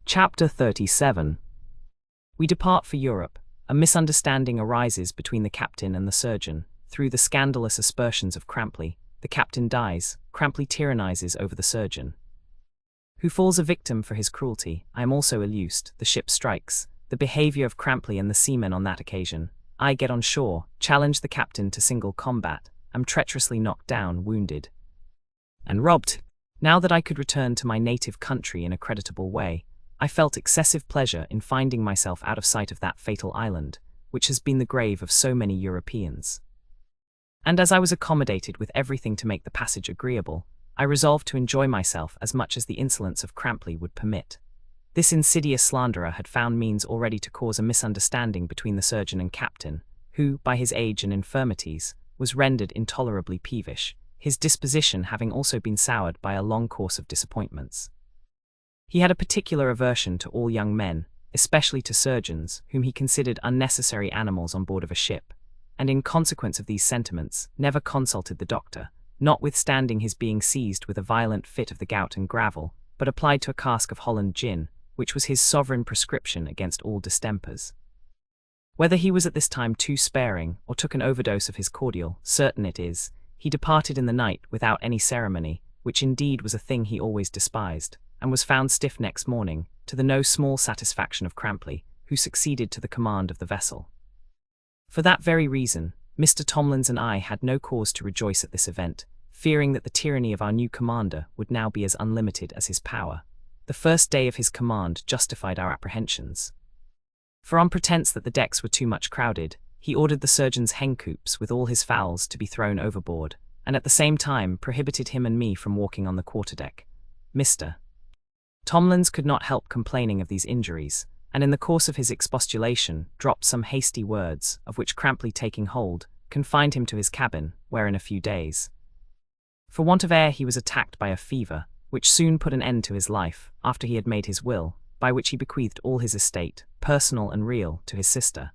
Chapter 37. We depart for Europe. A misunderstanding arises between the captain and the surgeon. Through the scandalous aspersions of Crampley, the captain dies. Crampley tyrannizes over the surgeon, who falls a victim for his cruelty. I am also illused. The ship strikes. The behavior of Crampley and the seamen on that occasion. I get on shore, challenge the captain to single combat, am treacherously knocked down, wounded, and robbed. Now that I could return to my native country in a creditable way, I felt excessive pleasure in finding myself out of sight of that fatal island, which has been the grave of so many Europeans. And as I was accommodated with everything to make the passage agreeable, I resolved to enjoy myself as much as the insolence of Crampley would permit. This insidious slanderer had found means already to cause a misunderstanding between the surgeon and captain, who, by his age and infirmities, was rendered intolerably peevish, his disposition having also been soured by a long course of disappointments. He had a particular aversion to all young men, especially to surgeons, whom he considered unnecessary animals on board of a ship, and in consequence of these sentiments, never consulted the doctor, notwithstanding his being seized with a violent fit of the gout and gravel, but applied to a cask of Holland gin, which was his sovereign prescription against all distempers. Whether he was at this time too sparing, or took an overdose of his cordial, certain it is, he departed in the night without any ceremony, which indeed was a thing he always despised, and was found stiff next morning, to the no small satisfaction of Crampley, who succeeded to the command of the vessel. For that very reason, Mr. Tomlins and I had no cause to rejoice at this event, fearing that the tyranny of our new commander would now be as unlimited as his power. The first day of his command justified our apprehensions. For on pretence that the decks were too much crowded, he ordered the surgeon's hen-coops with all his fowls to be thrown overboard, and at the same time prohibited him and me from walking on the quarterdeck. Mr. Tomlins could not help complaining of these injuries, and in the course of his expostulation dropped some hasty words, of which Crampley, taking hold, confined him to his cabin, where in a few days, for want of air, he was attacked by a fever, which soon put an end to his life, after he had made his will, by which he bequeathed all his estate, personal and real, to his sister,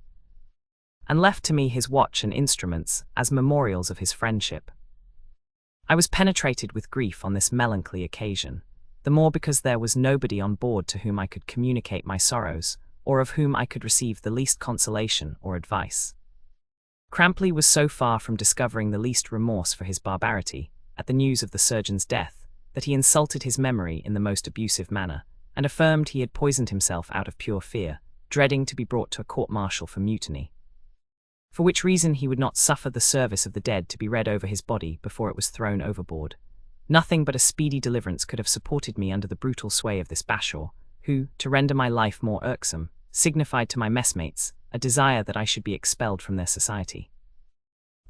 and left to me his watch and instruments as memorials of his friendship. I was penetrated with grief on this melancholy occasion, the more because there was nobody on board to whom I could communicate my sorrows, or of whom I could receive the least consolation or advice. Crampley was so far from discovering the least remorse for his barbarity, at the news of the surgeon's death, that he insulted his memory in the most abusive manner, and affirmed he had poisoned himself out of pure fear, dreading to be brought to a court-martial for mutiny. For which reason he would not suffer the service of the dead to be read over his body before it was thrown overboard. Nothing but a speedy deliverance could have supported me under the brutal sway of this Bashaw, who, to render my life more irksome, signified to my messmates a desire that I should be expelled from their society.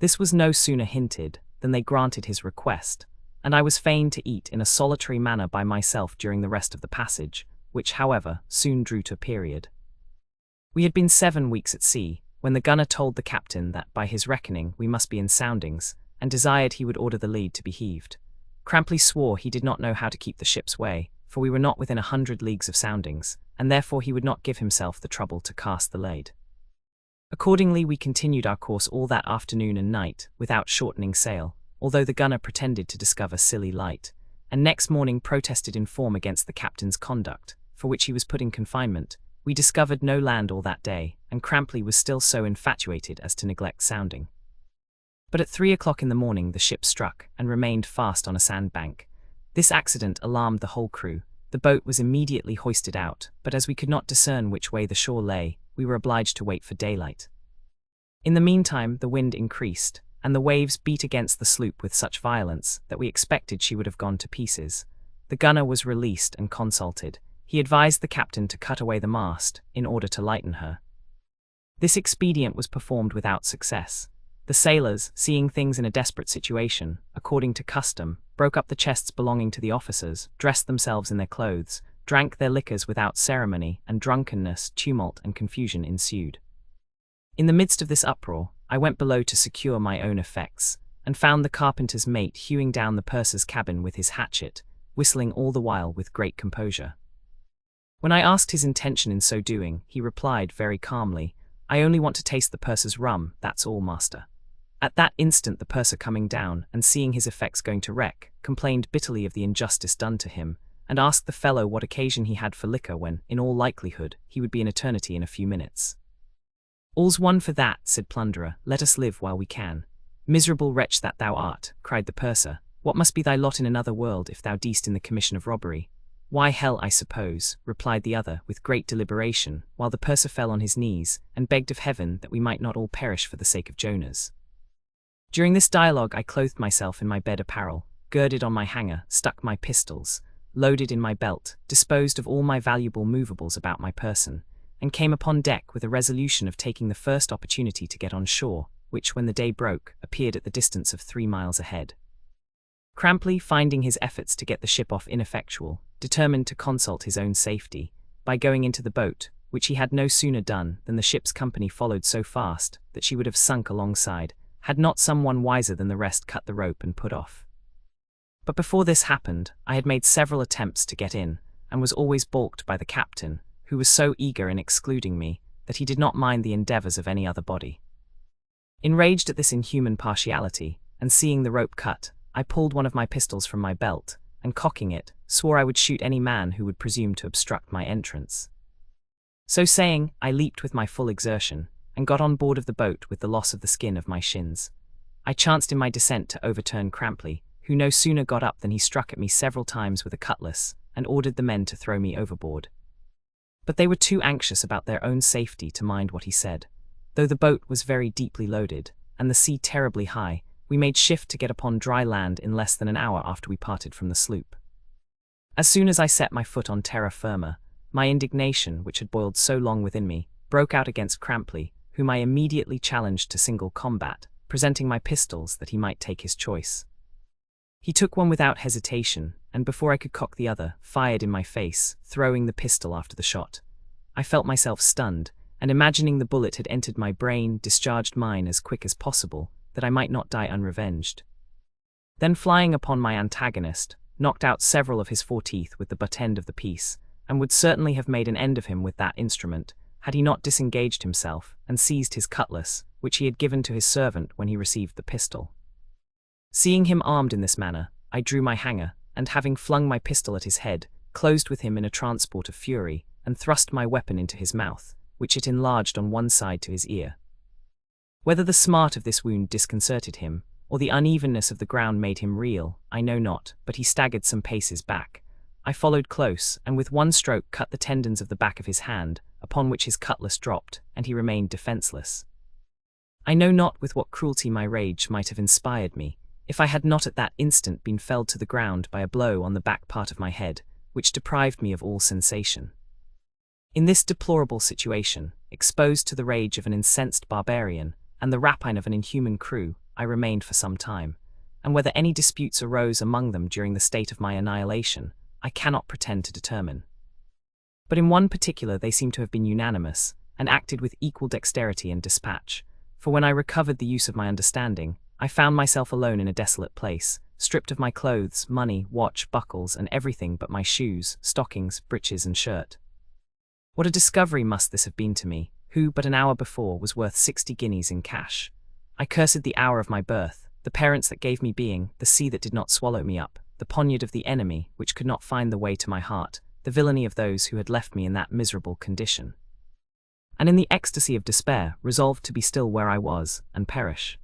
This was no sooner hinted than they granted his request, and I was fain to eat in a solitary manner by myself during the rest of the passage, which, however, soon drew to a period. We had been 7 weeks at sea, when the gunner told the captain that by his reckoning we must be in soundings, and desired he would order the lead to be heaved. Crampley swore he did not know how to keep the ship's way, for we were not within 100 leagues of soundings, and therefore he would not give himself the trouble to cast the lead. Accordingly we continued our course all that afternoon and night, without shortening sail, although the gunner pretended to discover silly light, and next morning protested in form against the captain's conduct, for which he was put in confinement. We discovered no land all that day, and Crampley was still so infatuated as to neglect sounding. But at 3 o'clock in the morning the ship struck, and remained fast on a sandbank. This accident alarmed the whole crew. The boat was immediately hoisted out, but as we could not discern which way the shore lay, we were obliged to wait for daylight. In the meantime the wind increased, and the waves beat against the sloop with such violence that we expected she would have gone to pieces. The gunner was released and consulted. He advised the captain to cut away the mast, in order to lighten her. This expedient was performed without success. The sailors, seeing things in a desperate situation, according to custom, broke up the chests belonging to the officers, dressed themselves in their clothes, drank their liquors without ceremony, and drunkenness, tumult, and confusion ensued. In the midst of this uproar, I went below to secure my own effects, and found the carpenter's mate hewing down the purser's cabin with his hatchet, whistling all the while with great composure. When I asked his intention in so doing, he replied very calmly, "I only want to taste the purser's rum, that's all, master." At that instant the purser coming down, and seeing his effects going to wreck, complained bitterly of the injustice done to him, and asked the fellow what occasion he had for liquor when, in all likelihood, he would be in eternity in a few minutes. "All's one for that," said Plunderer, "let us live while we can." "Miserable wretch that thou art," cried the purser, "what must be thy lot in another world if thou deest in the commission of robbery?" "Why, hell, I suppose," replied the other with great deliberation, while the purser fell on his knees, and begged of heaven that we might not all perish for the sake of Jonas. During this dialogue I clothed myself in my bed apparel, girded on my hanger, stuck my pistols, loaded in my belt, disposed of all my valuable movables about my person, and came upon deck with a resolution of taking the first opportunity to get on shore, which, when the day broke, appeared at the distance of 3 miles ahead. Crampley, finding his efforts to get the ship off ineffectual, determined to consult his own safety, by going into the boat, which he had no sooner done than the ship's company followed so fast that she would have sunk alongside, had not someone wiser than the rest cut the rope and put off. But before this happened, I had made several attempts to get in, and was always balked by the captain, who was so eager in excluding me that he did not mind the endeavours of any other body. Enraged at this inhuman partiality, and seeing the rope cut, I pulled one of my pistols from my belt, and cocking it, swore I would shoot any man who would presume to obstruct my entrance. So saying, I leaped with my full exertion, and got on board of the boat with the loss of the skin of my shins. I chanced in my descent to overturn Crampley, who no sooner got up than he struck at me several times with a cutlass, and ordered the men to throw me overboard. But they were too anxious about their own safety to mind what he said. Though the boat was very deeply loaded, and the sea terribly high, we made shift to get upon dry land in less than an hour after we parted from the sloop. As soon as I set my foot on terra firma, my indignation, which had boiled so long within me, broke out against Crampley, whom I immediately challenged to single combat, presenting my pistols that he might take his choice. He took one without hesitation, and before I could cock the other, fired in my face, throwing the pistol after the shot. I felt myself stunned, and imagining the bullet had entered my brain, discharged mine as quick as possible, that I might not die unrevenged. Then flying upon my antagonist, knocked out several of his 4 teeth with the butt end of the piece, and would certainly have made an end of him with that instrument, had he not disengaged himself, and seized his cutlass, which he had given to his servant when he received the pistol. Seeing him armed in this manner, I drew my hanger, and having flung my pistol at his head, closed with him in a transport of fury, and thrust my weapon into his mouth, which it enlarged on one side to his ear. Whether the smart of this wound disconcerted him, or the unevenness of the ground made him reel, I know not, but he staggered some paces back. I followed close, and with one stroke cut the tendons of the back of his hand, upon which his cutlass dropped, and he remained defenceless. I know not with what cruelty my rage might have inspired me, if I had not at that instant been felled to the ground by a blow on the back part of my head, which deprived me of all sensation. In this deplorable situation, exposed to the rage of an incensed barbarian, and the rapine of an inhuman crew, I remained for some time, and whether any disputes arose among them during the state of my annihilation, I cannot pretend to determine. But in one particular they seem to have been unanimous, and acted with equal dexterity and dispatch, for when I recovered the use of my understanding, I found myself alone in a desolate place, stripped of my clothes, money, watch, buckles, and everything but my shoes, stockings, breeches, and shirt. What a discovery must this have been to me, who, but an hour before, was worth 60 guineas in cash. I cursed the hour of my birth, the parents that gave me being, the sea that did not swallow me up, the poniard of the enemy, which could not find the way to my heart, the villainy of those who had left me in that miserable condition. And in the ecstasy of despair, resolved to be still where I was, and perish.